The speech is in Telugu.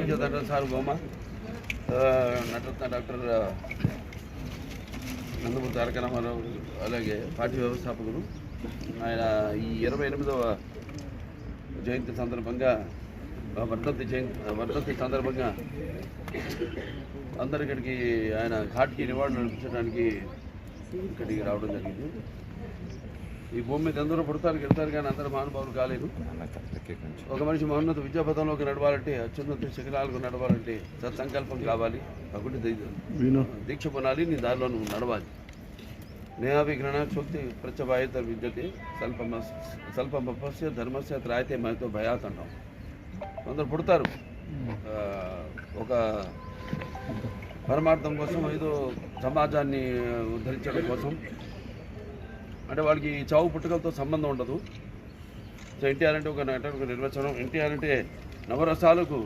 విద్యాధర సార్వభౌమ నటరత్న డాక్టర్ నందమూరి తారక రామారావు అలాగే పార్టీ వ్యవస్థాపకులు ఆయన ఈ 28వ జయంతి సందర్భంగా వర్ధంతి సందర్భంగా అందరిక్కడికి ఆయన ఘాట్కి నివాళులు అర్పించడానికి ఇక్కడికి రావడం జరిగింది. ఈ భూమి మీద అందరూ పుడతారు గెలుతారు కానీ అందరూ మహానుభావులు కాలేదు. ఒక మనిషి మహోన్నత విద్యాపథంలోకి నడవాలంటే అత్యున్నత శిఖరాలకు నడవాలంటే సత్సంకల్పం కావాలి. కాబట్టి దీక్ష పొనాలి, నీ దారిలో నువ్వు నడవాలి. నేహాభిఘ్రణ శక్తి ప్రత్యభాయిత విద్యతే స్వల్పమపస్య ధర్మస్య త్రాయితే మనతో భయాత్ అంటాం. అందరు పుడతారు ఒక పరమార్థం కోసం, ఏదో సమాజాన్ని ఉద్ధరించడం కోసం. అంటే వాళ్ళకి చావు పుట్టుకలతో సంబంధం ఉండదు. సో ఎన్టీఆర్ అంటే ఒక నిర్వచనం. ఎన్టీఆర్ అంటే నవరసాలకు